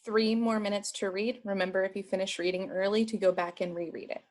3 more minutes to read. Remember, if you finish reading early, to go back and reread it.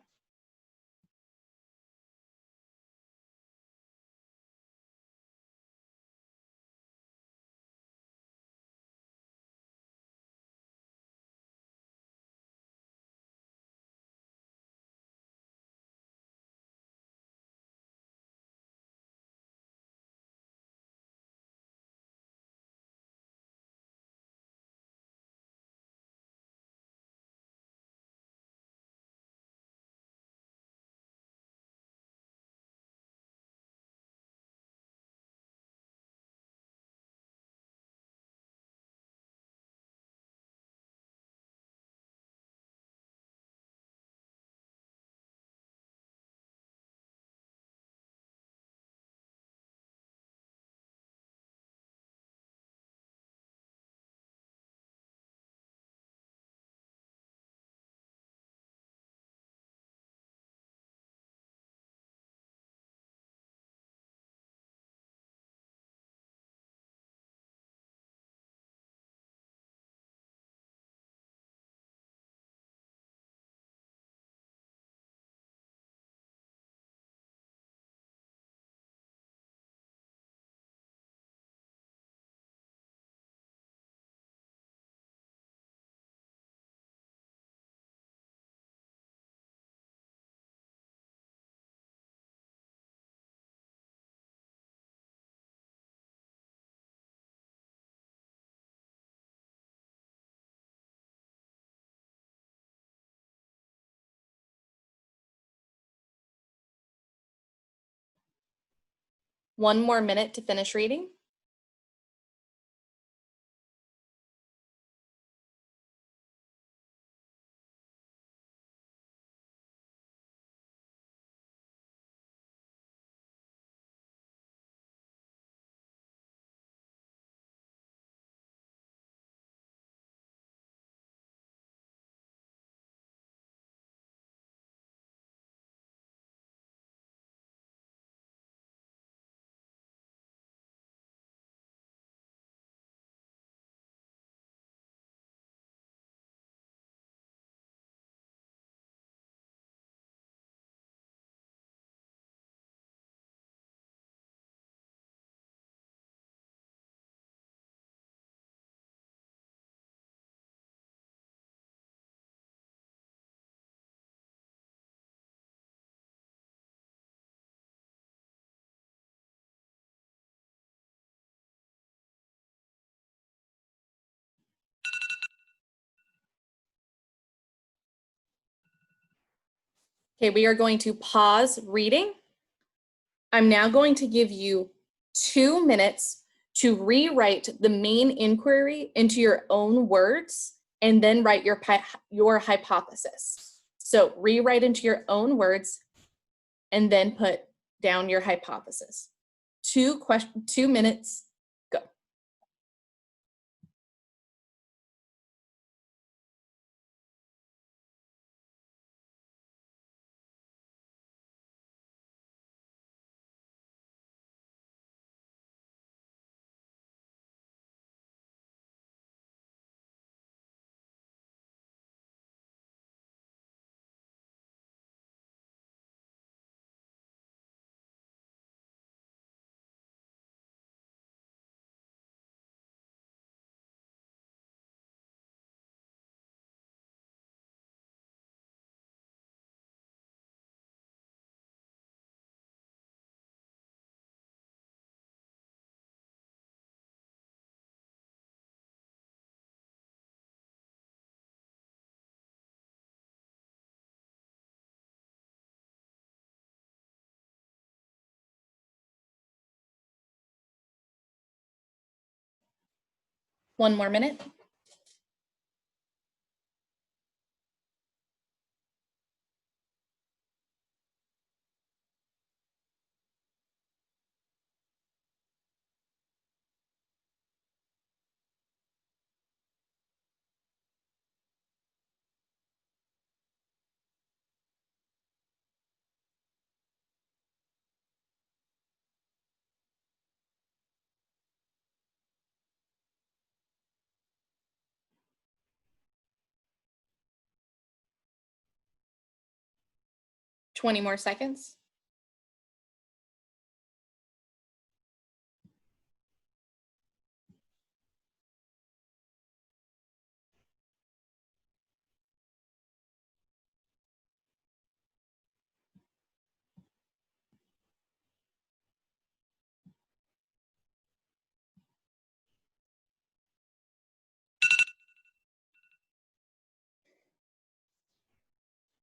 One more minute to finish reading. Okay, we are going to pause reading. I'm now going to give you 2 minutes to rewrite the main inquiry into your own words and then write your hypothesis. So rewrite into your own words and then put down your hypothesis. 2 minutes, go. One more minute. 20 more seconds.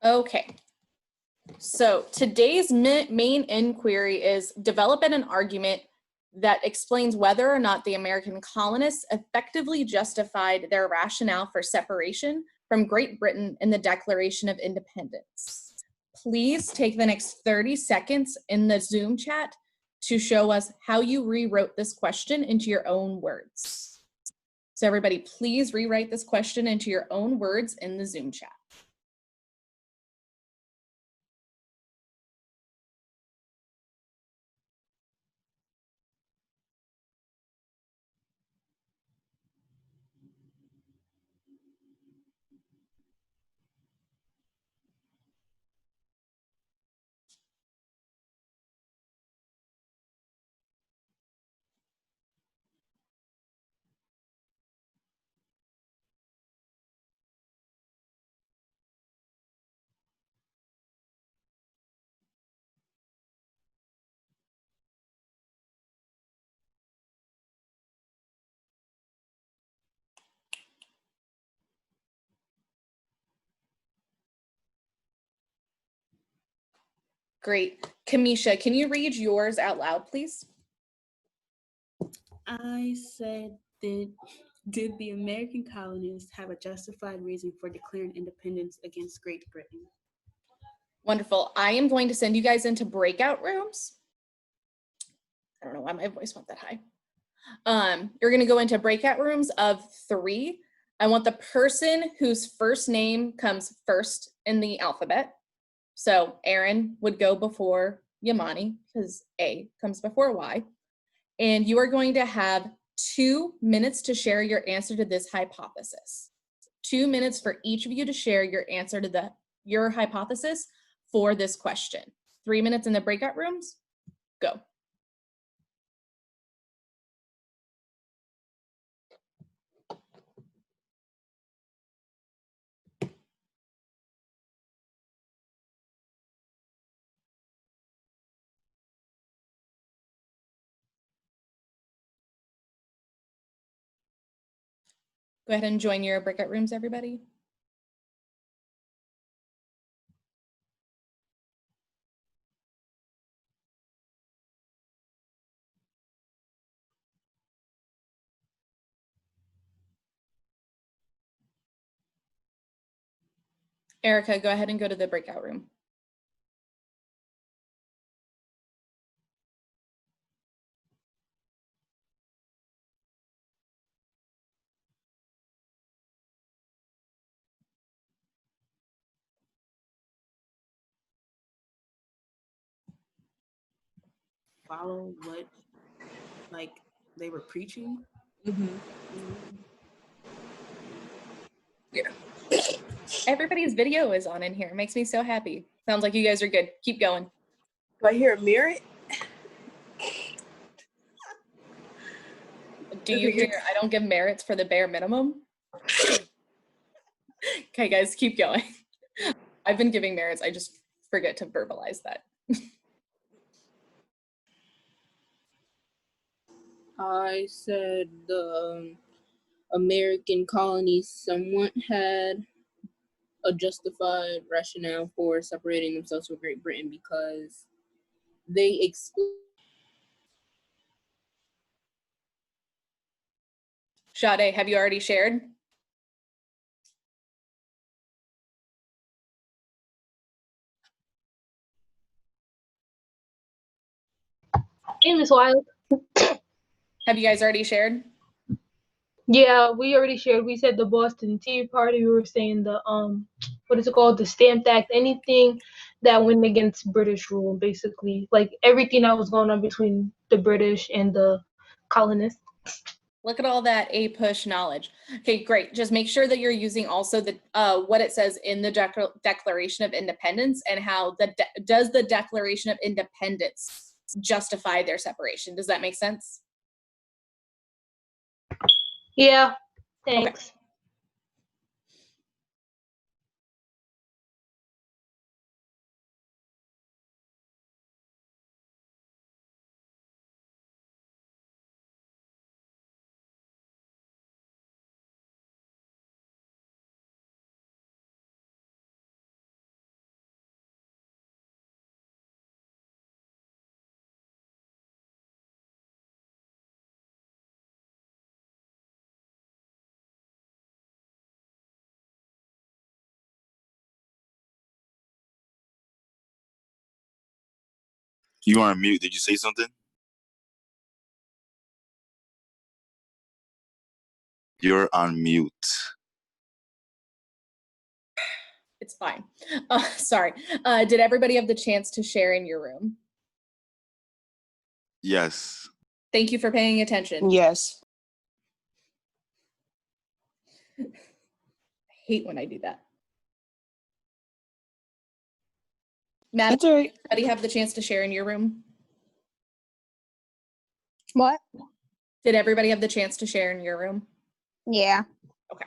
Okay, so today's main inquiry is develop an argument that explains whether or not the American colonists effectively justified their rationale for separation from Great Britain in the Declaration of Independence. Please take the next 30 seconds in the Zoom chat to show us how you rewrote this question into your own words. So everybody, please rewrite this question into your own words in the Zoom chat. Great. Kamisha, can you read yours out loud, please? I said, did the American colonists have a justified reason for declaring independence against Great Britain? Wonderful. I am going to send you guys into breakout rooms. I don't know why my voice went that high. You're going to go into breakout rooms of 3. I want the person whose first name comes first in the alphabet. So Aaron would go before Yamani because A comes before Y. And you are going to have 2 minutes to share your answer to this hypothesis. 2 minutes for each of you to share your answer to your hypothesis for this question. 3 minutes in the breakout rooms. Go. Go ahead and join your breakout rooms, everybody. Erica, go ahead and go to the breakout room. Follow what, like, they were preaching? Yeah. Everybody's video is on in here. It makes me so happy. Sounds like you guys are good. Keep going. Do I hear a merit? Do you hear I don't give merits for the bare minimum? Okay, guys, keep going. I've been giving merits. I just forget to verbalize that. I said the American colonies somewhat had a justified rationale for separating themselves from Great Britain because they exclude. Sade, have you already shared? Hey, Miss Wild. Have you guys already shared? Yeah, we already shared. We said the Boston Tea Party. We were saying the what is it called? The Stamp Act. Anything that went against British rule, basically, like everything that was going on between the British and the colonists. Look at all that push knowledge. Okay, great. Just make sure that you're using also the what it says in the Declaration of Independence and how does the Declaration of Independence justify their separation? Does that make sense? Yeah, thanks. You are on mute. Did you say something? You're on mute. It's fine. Sorry. Did everybody have the chance to share in your room? Yes. Thank you for paying attention. Yes. I hate when I do that. Matt, That's all right. did everybody have the chance to share in your room? What? Did everybody have the chance to share in your room? Yeah. Okay.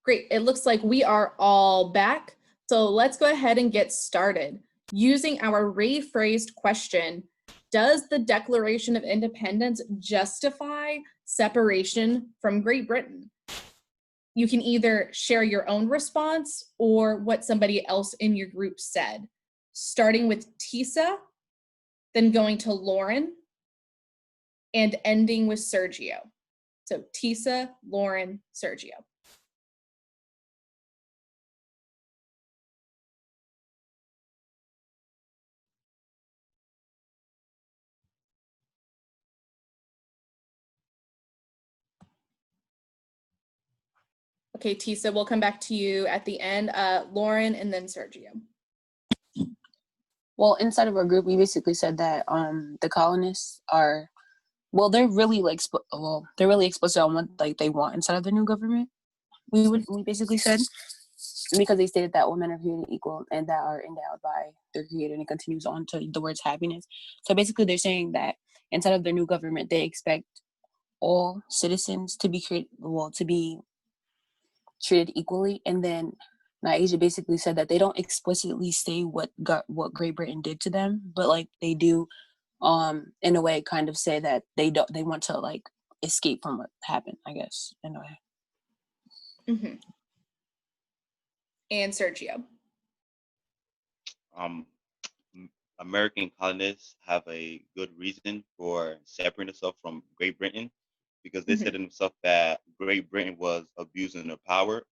Great. It looks like we are all back. So let's go ahead and get started. Using our rephrased question, does the Declaration of Independence justify separation from Great Britain? You can either share your own response or what somebody else in your group said. Starting with Tisa, then going to Lauren, and ending with Sergio. So Tisa, Lauren, Sergio. Okay, Tisa, we'll come back to you at the end. Lauren and then Sergio. Well, inside of our group, we basically said that the colonists are, well, they're really like, they're really explicit on what like they want inside of the new government. We basically said, because they stated that all men are created equal and that are endowed by their creator, and it continues on to the words happiness. So basically, they're saying that inside of their new government, they expect all citizens to be treated equally, and then Asia basically said that they don't explicitly say what Great Britain did to them, but like they do in a way kind of say that they want to like escape from what happened, I guess, in a way. Mm-hmm. And Sergio. American colonists have a good reason for separating themselves from Great Britain because they said to themselves that Great Britain was abusing their power.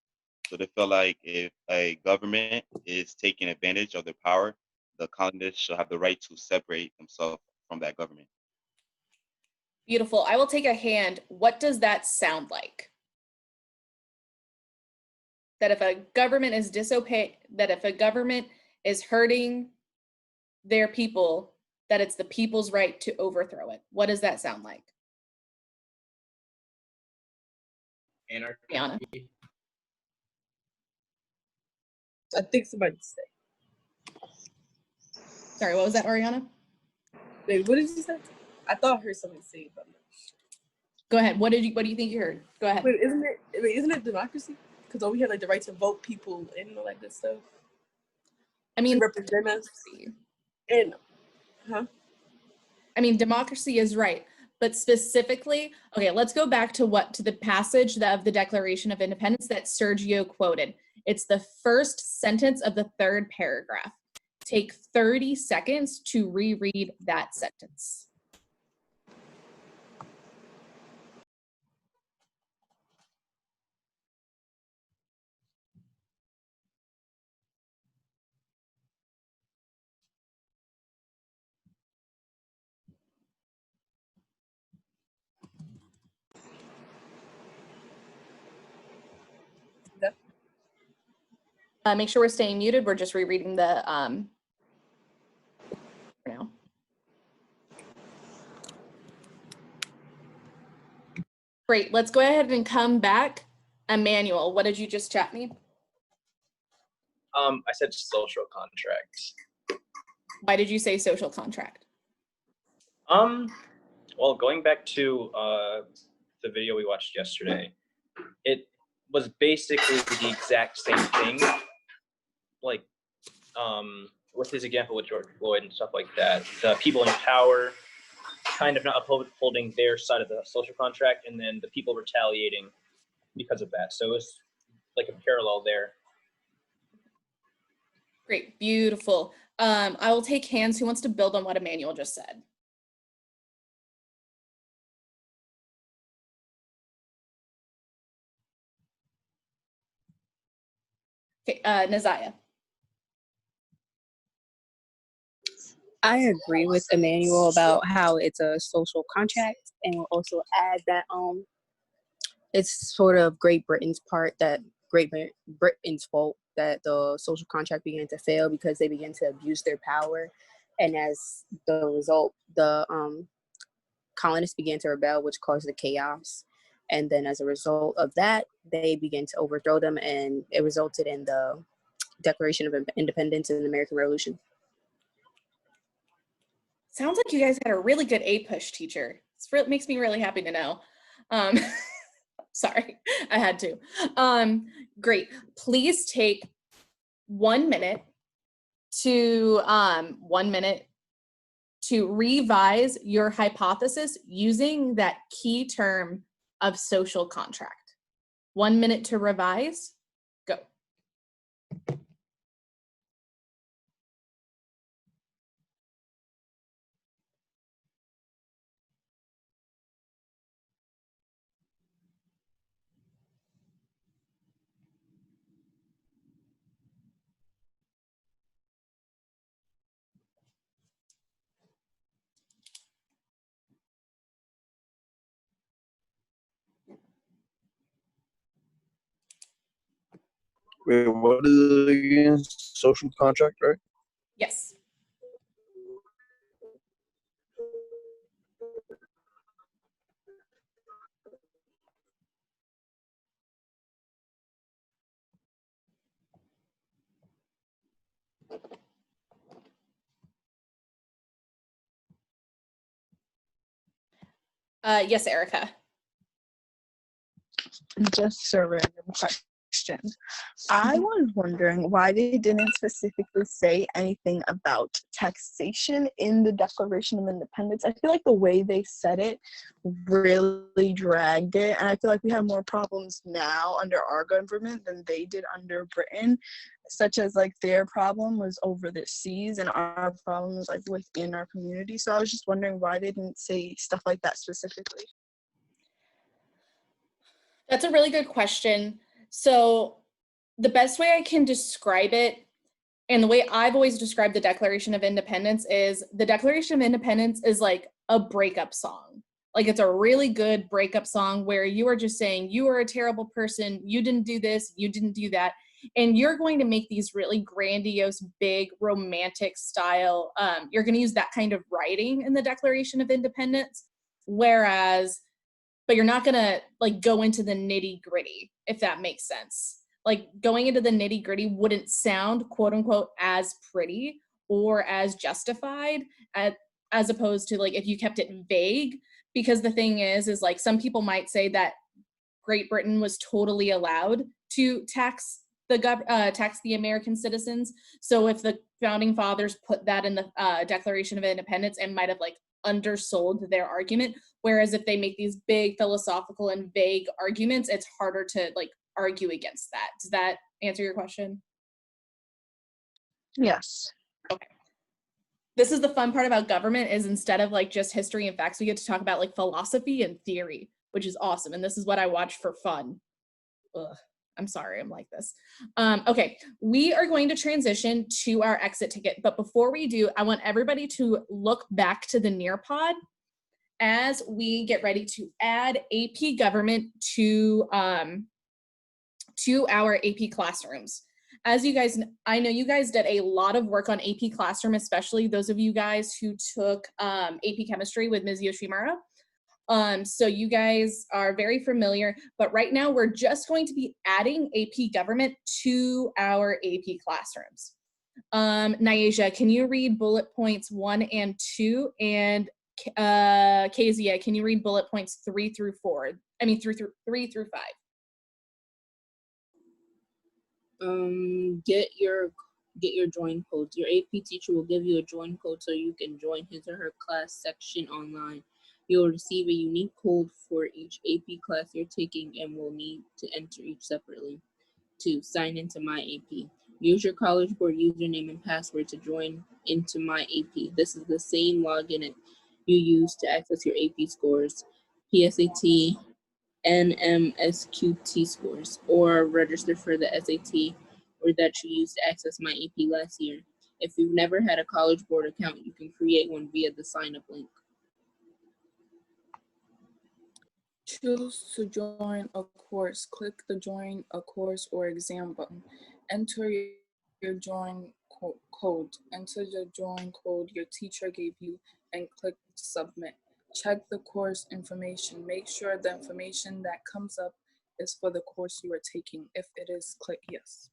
So they feel like if a government is taking advantage of their power, the colonists should have the right to separate themselves from that government. Beautiful. I will take a hand. What does that sound like? That if a government is that if a government is hurting their people, that it's the people's right to overthrow it. What does that sound like? Anarchy. I think somebody said. Sorry, what was that, Ariana? Wait, what did you say? I thought I heard somebody say, but I'm not sure. Go ahead. What do you think you heard? Go ahead. Wait, isn't it democracy? Because we have like the right to vote people and all that good stuff. I mean, to represent us. And I mean, democracy is right, but specifically, okay, let's go back to the passage of the Declaration of Independence that Sergio quoted. It's the first sentence of the third paragraph. Take 30 seconds to reread that sentence. Make sure we're staying muted. We're just rereading the for now. Great, let's go ahead and come back. Emmanuel, what did you just chat me? I said social contracts. Why did you say social contract? Well, going back to the video we watched yesterday, it was basically the exact same thing. Like, with his example with George Floyd and stuff like that, the people in power kind of not upholding their side of the social contract, and then the people retaliating because of that. So it's like a parallel there. Great, beautiful. I will take hands. Who wants to build on what Emmanuel just said? Okay, Nazaya. I agree with Emmanuel about how it's a social contract, and we'll also add that it's sort of Great Britain's part, that Britain's fault that the social contract began to fail because they began to abuse their power, and as the result, the colonists began to rebel, which caused the chaos. And then as a result of that, they began to overthrow them, and it resulted in the Declaration of Independence and the American Revolution. Sounds like you guys had a really good APUSH teacher. It makes me really happy to know. Sorry, I had to. Great. Please take 1 minute to revise your hypothesis using that key term of social contract. 1 minute to revise. Go. Wait, what is it again? Social contract, right? Yes. Yes, Erica. Just a random question. I was wondering why they didn't specifically say anything about taxation in the Declaration of Independence. I feel like the way they said it really dragged it, and I feel like we have more problems now under our government than they did under Britain, such as like their problem was over the seas and our problem was like within our community. So I was just wondering why they didn't say stuff like that specifically. That's a really good question. So the best way I can describe it, and the way I've always described the Declaration of Independence, is the Declaration of Independence is like a breakup song. Like, it's a really good breakup song where you are just saying, you are a terrible person, you didn't do this, you didn't do that. And you're going to make these really grandiose, big, romantic style, you're going to use that kind of writing in the Declaration of Independence. Whereas, but you're not going to like go into the nitty gritty, if that makes sense. Like, going into the nitty gritty wouldn't sound, quote unquote, as pretty or as justified as opposed to like if you kept it vague. Because the thing is like some people might say that Great Britain was totally allowed to tax the American citizens. So if the founding fathers put that in the Declaration of Independence, it might have like undersold their argument. Whereas if they make these big philosophical and vague arguments, it's harder to like argue against that. Does that answer your question? Yes. Okay. This is the fun part about government, is instead of like just history and facts, we get to talk about like philosophy and theory, which is awesome. And this is what I watch for fun. Ugh, I'm sorry, I'm like this. Okay, we are going to transition to our exit ticket. But before we do, I want everybody to look back to the Nearpod as we get ready to add AP Government to our AP classrooms. As you guys, I know you guys did a lot of work on AP Classroom, especially those of you guys who took AP Chemistry with Ms. Yoshimura. So you guys are very familiar, but right now we're just going to be adding AP Government to our AP classrooms. Nyasia, can you read bullet points 1 and 2? And Kezia, can you read bullet points 3 through 4? I mean, 3 through 5. Get your join codes. Your AP teacher will give you a join code so you can join his or her class section online. You'll receive a unique code for each AP class you're taking and will need to enter each separately. 2. Sign into My AP. Use your College Board username and password to join into My AP. This is the same login you use to access your AP scores, PSAT, NMSQT scores, or register for the SAT, or that you used to access My AP last year. If you've never had a College Board account, you can create one via the sign-up link. Choose to join a course. Click the Join a Course or Exam button. Enter your join code. Enter the join code your teacher gave you and click Submit. Check the course information. Make sure the information that comes up is for the course you are taking. If it is, click Yes.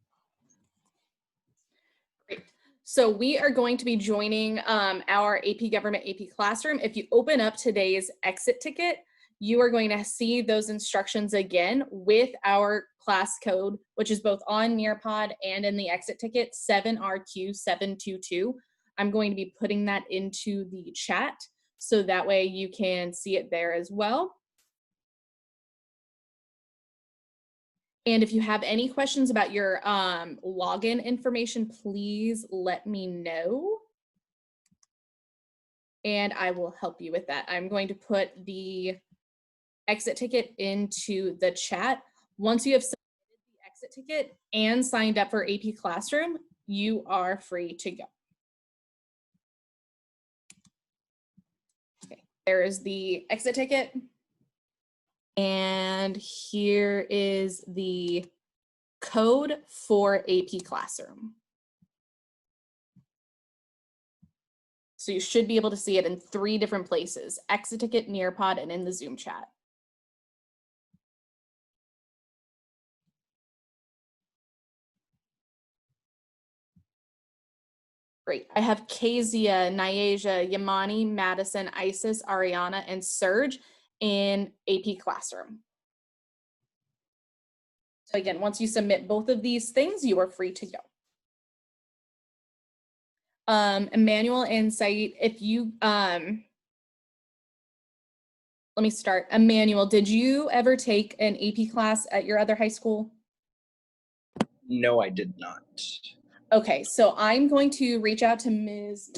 Great. So we are going to be joining our AP Government AP Classroom. If you open up today's exit ticket, you are going to see those instructions again with our class code, which is both on Nearpod and in the exit ticket, 7RQ722. I'm going to be putting that into the chat so that way you can see it there as well. And if you have any questions about your login information, please let me know. And I will help you with that. I'm going to put the exit ticket into the chat. Once you have submitted the exit ticket and signed up for AP Classroom, you are free to go. Okay, there is the exit ticket. And here is the code for AP Classroom. So you should be able to see it in 3 different places: exit ticket, Nearpod, and in the Zoom chat. Great. I have Kezia, Nyasia, Yamani, Madison, Isis, Ariana, and Serge in AP Classroom. So again, once you submit both of these things, you are free to go. Emmanuel and Said, if you, let me start. Emmanuel, did you ever take an AP class at your other high school? No, I did not. Okay, so I'm going to reach out to Ms.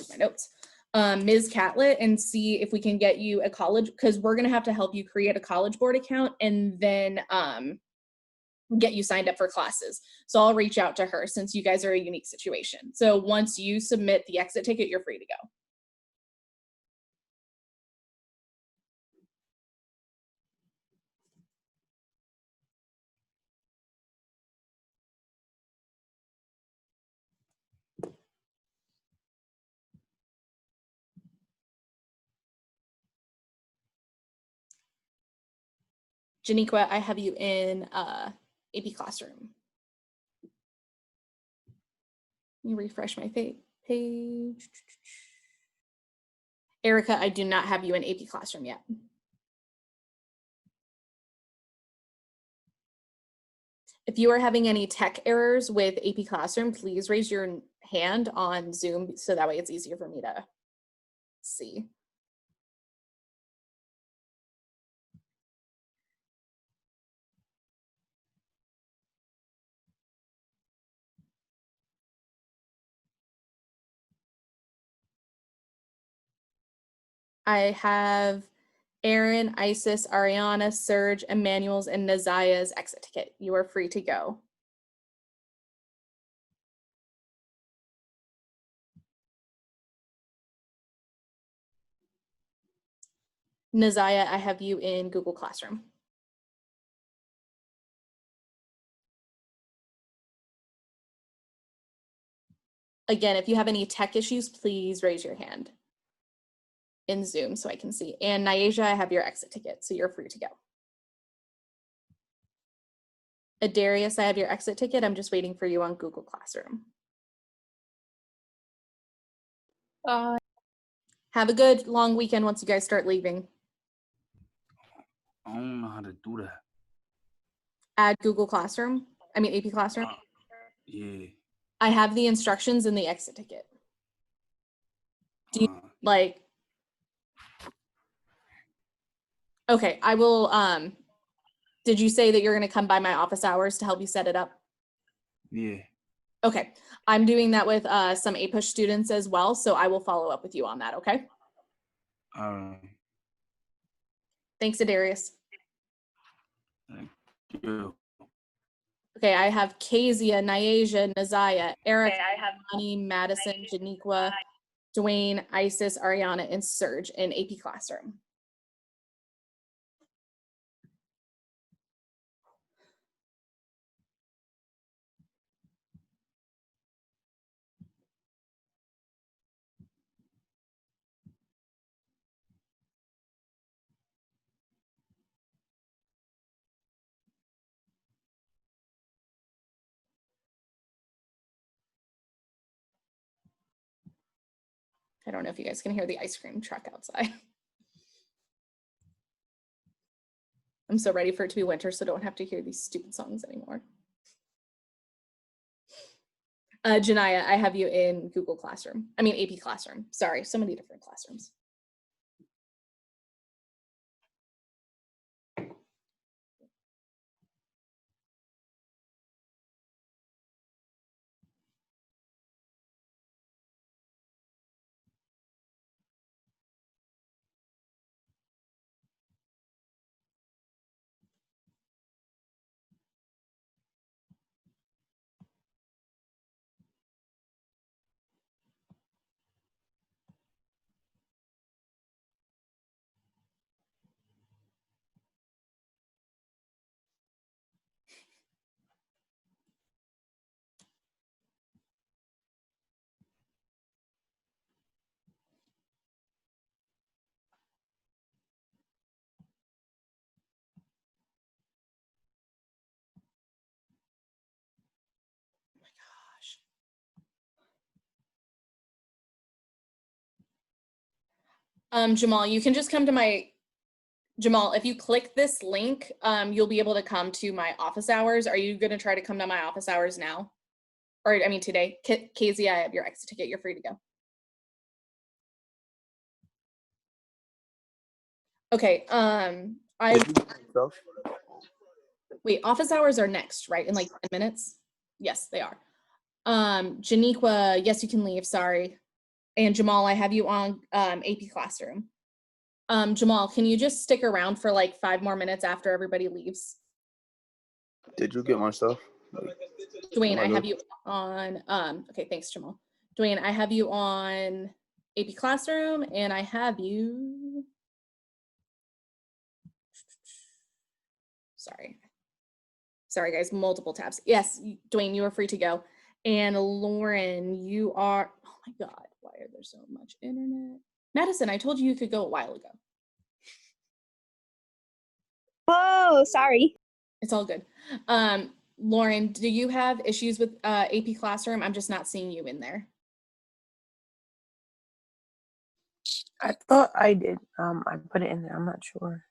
Catlett and see if we can get you a college, because we're going to have to help you create a College Board account and then get you signed up for classes. So I'll reach out to her since you guys are a unique situation. So once you submit the exit ticket, you're free to go. Janiqua, I have you in AP Classroom. Let me refresh my page. Erica, I do not have you in AP Classroom yet. If you are having any tech errors with AP Classroom, please raise your hand on Zoom so that way it's easier for me to see. I have Aaron, Isis, Ariana, Serge, Emmanuel's, and Nazaya's exit ticket. You are free to go. Nazaya, I have you in Google Classroom. Again, if you have any tech issues, please raise your hand. in Zoom so I can see. And Nyasia, I have your exit ticket, so you're free to go. Adarius, I have your exit ticket. I'm just waiting for you on Google Classroom. Have a good long weekend once you guys start leaving. I don't know how to do that. Add Google Classroom. I mean AP Classroom. Yeah. I have the instructions in the exit ticket. Do you like? Okay, I will. Did you say that you're going to come by my office hours to help you set it up? Yeah. Okay, I'm doing that with some APUSH students as well, so I will follow up with you on that. Okay. Thanks, Adarius. Thank you. Okay, I have Kezia, Nyasia, Nazaya, Eric, Bonnie, Madison, Janiqua, Dwayne, Isis, Ariana, and Serge in AP Classroom. I don't know if you guys can hear the ice cream truck outside. I'm so ready for it to be winter so I don't have to hear these stupid songs anymore. Janaya, I have you in Google Classroom. I mean AP Classroom. Sorry, so many different classrooms. Jamal, you can just come to my, Jamal, if you click this link, you'll be able to come to my office hours. Are you gonna try to come to my office hours now? Or I mean today, Casey, I have your exit ticket, you're free to go. Okay, wait, office hours are next, right? In like 10 minutes? Yes, they are. Janiqua, yes, you can leave, sorry. And Jamal, I have you on AP Classroom. Jamal, can you just stick around for like 5 more minutes after everybody leaves? Did you get my stuff? Dwayne, I have you on, okay, thanks, Jamal. Dwayne, I have you on AP Classroom, and I have you, sorry guys, multiple tabs. Yes, Dwayne, you are free to go. And Lauren, you are, oh my God, why are there so much internet? Madison, I told you you could go a while ago. Oh, sorry. It's all good. Lauren, do you have issues with AP Classroom? I'm just not seeing you in there. I thought I did. I put it in there. I'm not sure.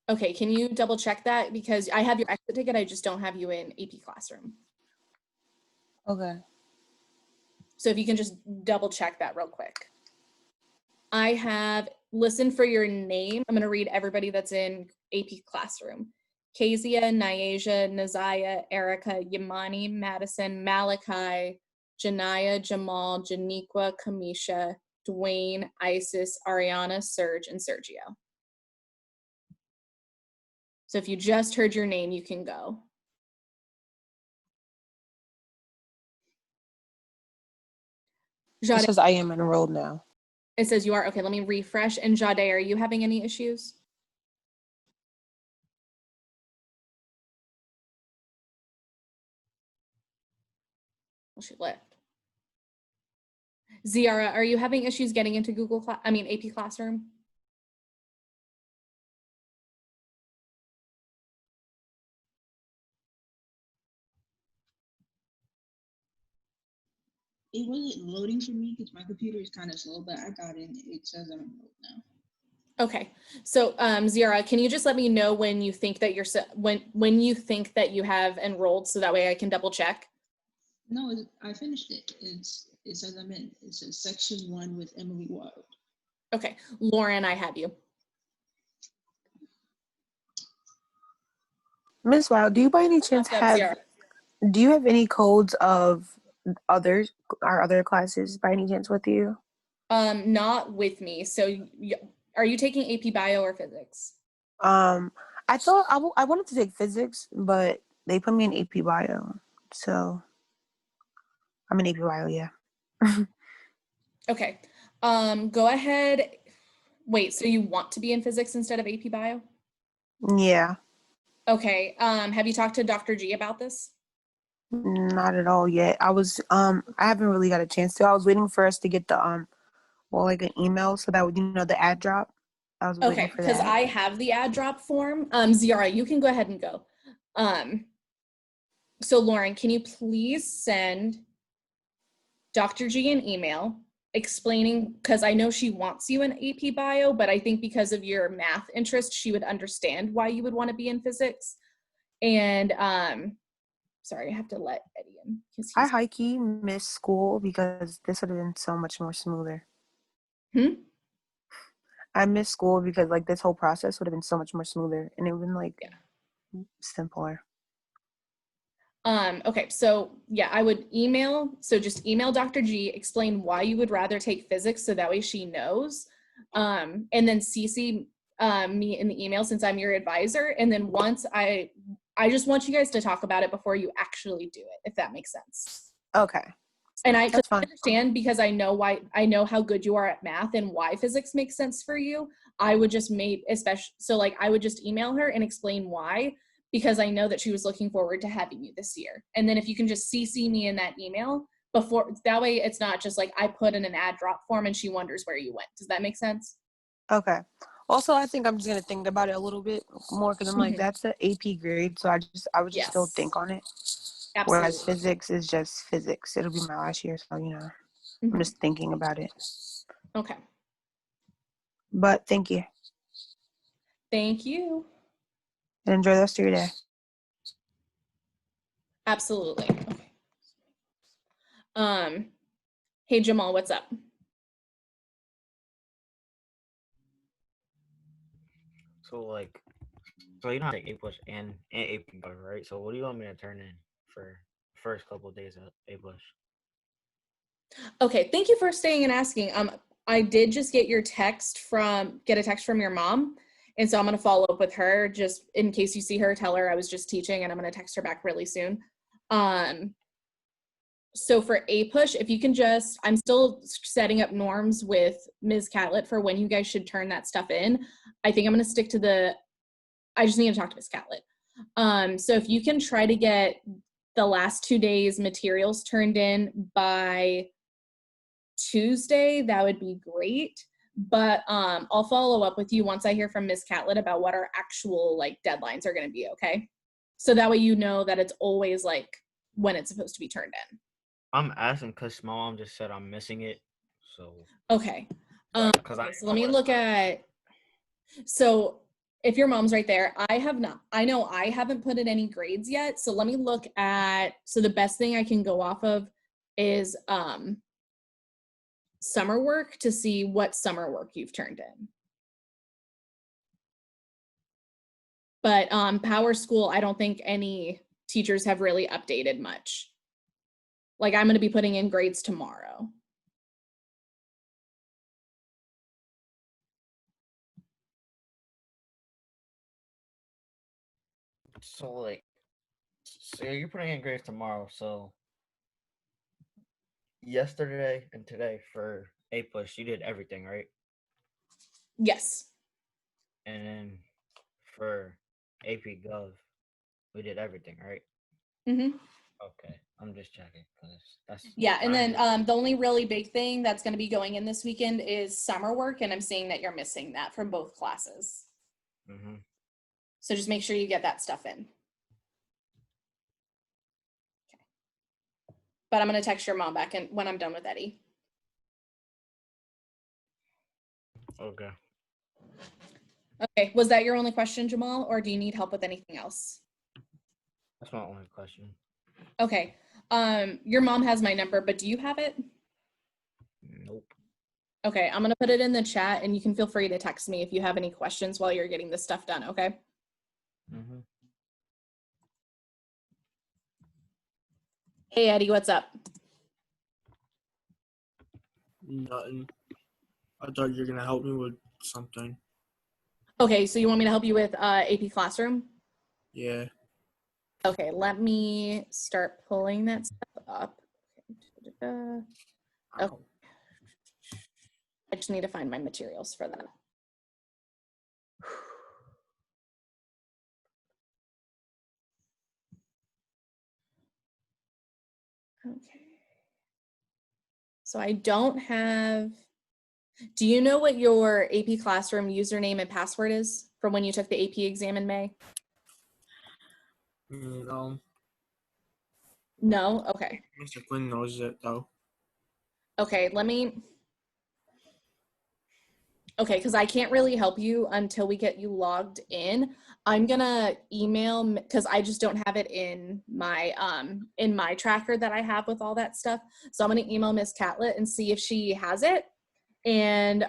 Okay, can you double check that? Because I have your exit ticket, I just don't have you in AP Classroom. Okay. So if you can just double check that real quick. I have, listen for your name. I'm gonna read everybody that's in AP Classroom. Kezia, Nyasia, Nazaya, Erica, Yamani, Madison, Malachi, Janaya, Jamal, Janiqua, Kamisha, Dwayne, Isis, Ariana, Serge, and Sergio. So if you just heard your name, you can go. It says I am enrolled now. It says you are, okay, let me refresh. And Jade, are you having any issues? Well, she left. Ziara, are you having issues getting into AP Classroom? It wasn't loading for me because my computer is kind of slow, but I got in. It says I'm enrolled now. Okay, so Ziara, can you just let me know when you think that when you think that you have enrolled, so that way I can double check? No, I finished it. It says I'm in. It says section 1 with Emily Wild. Okay, Lauren, I have you. Miss Wild, do you by any chance What's up, Ziara? do you have any codes of our other classes by any chance with you? Not with me. So are you taking AP Bio or Physics? I thought I wanted to take Physics, but they put me in AP Bio, so I'm in AP Bio, yeah. Okay, go ahead. Wait, so you want to be in Physics instead of AP Bio? Yeah, Okay, have you talked to Dr. G about this? not at all yet. I haven't really got a chance to. I was waiting for us to get the like an email so that would, the ad drop. I was waiting Okay, for because that. I have the ad drop form. Ziara, you can go ahead and go. So Lauren, can you please send Dr. G an email explaining, because I know she wants you in AP Bio, but I think because of your math interest, she would understand why you would want to be in Physics. And sorry, I have to let Eddie in. I high-key miss school because this would have been so much more smoother. I miss school because like this whole process would have been so much more smoother and it would have been like simpler. Okay, so yeah, I would just email Dr. G, explain why you would rather take Physics so that way she knows, and then CC me in the email since I'm your advisor. And then once I just want you guys to talk about it before you actually do it, if that makes sense. Okay. And I That's fine. understand because I know how good you are at math and why Physics makes sense for you. I would just I would just email her and explain why, because I know that she was looking forward to having you this year. And then if you can just CC me in that email before, that way it's not just like I put in an ad drop form and she wonders where you went. Does that make sense? Okay. Also, I think I'm just gonna think about it a little bit more because I'm like, that's the AP grade, so I would just still think on it. Absolutely. Whereas Physics is just Physics. It'll be my last year, so I'm just thinking about it. Okay. But thank you. Thank you. And enjoy the rest of your day. Absolutely. Okay. Hey Jamal, what's up? So you know how to take A push and AP Gov, right? So what do you want me to turn in for first couple of days of A push? Okay, thank you for staying and asking. I did just get a text from your mom, and so I'm gonna follow up with her just in case you see her. Tell her I was just teaching, and I'm gonna text her back really soon. So for A push, if you can I'm still setting up norms with Ms. Catlett for when you guys should turn that stuff in. I think I'm gonna stick to I just need to talk to Ms. Catlett. So if you can try to get the last 2 days materials turned in by Tuesday, that would be great. But I'll follow up with you once I hear from Ms. Catlett about what our actual deadlines are going to be, okay? So that way you know that it's always when it's supposed to be turned in. I'm asking because my mom just said I'm missing it. So okay. Okay, so let me look at. So if your mom's right there, I know I haven't put in any grades yet. So let me look at. So the best thing I can go off of is summer work to see what summer work you've turned in. But Power School, I don't think any teachers have really updated much. I'm going to be putting in grades tomorrow. So you're putting in grades tomorrow. So yesterday and today for A push, you did everything, right? Yes. And then for AP Gov, we did everything, right? Mm-hmm. Okay. I'm just checking because that's Yeah, and then the only really big thing that's going to be going in this weekend is summer work, and I'm seeing that you're missing that from both classes. Mhm. So just make sure you get that stuff in. Okay. But I'm going to text your mom back and when I'm done with Eddie. Okay. Okay, was that your only question, Jamal, or do you need help with anything else? That's my only question. Okay, your mom has my number, but do you have it? Nope. Okay, I'm gonna put it in the chat and you can feel free to text me if you have any questions while you're getting this stuff done, okay? Mhm. Hey, Eddie, what's up? Nothing. I thought you were gonna help me with something. Okay, so you want me to help you with AP Classroom? Yeah. Okay, let me start pulling that stuff up. Okay. I just need to find my materials for that. Okay. So I don't have, do you know what your AP Classroom username and password is from when you took the AP exam in May? No. No? Okay. Mr. Quinn knows it though. Okay, okay, because I can't really help you until we get you logged in. I'm gonna email, because I just don't have it in my tracker that I have with all that stuff. So I'm gonna email Miss Catlett and see if she has it. And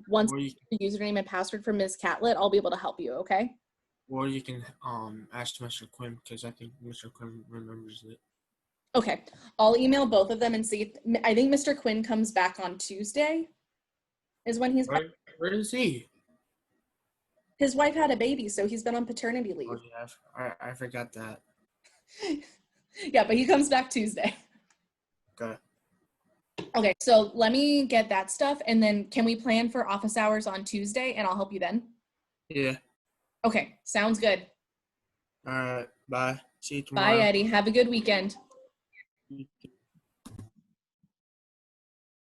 once the username and password for Miss Catlett, I'll be able to help you, okay? Or you can ask Mr. Quinn because I think Mr. Quinn remembers it. Okay, I'll email both of them and see if, I think Mr. Quinn comes back on Tuesday is when he's back. Where is he? His wife had a baby, so he's been on paternity Oh leave. yeah, I forgot that. Yeah, but he comes back Tuesday. Okay. Okay, so let me get that stuff, and then can we plan for office hours on Tuesday, and I'll help you then? Yeah. Okay, sounds good. All right. Bye. See you tomorrow. Bye, Eddie. Have a good weekend. You too.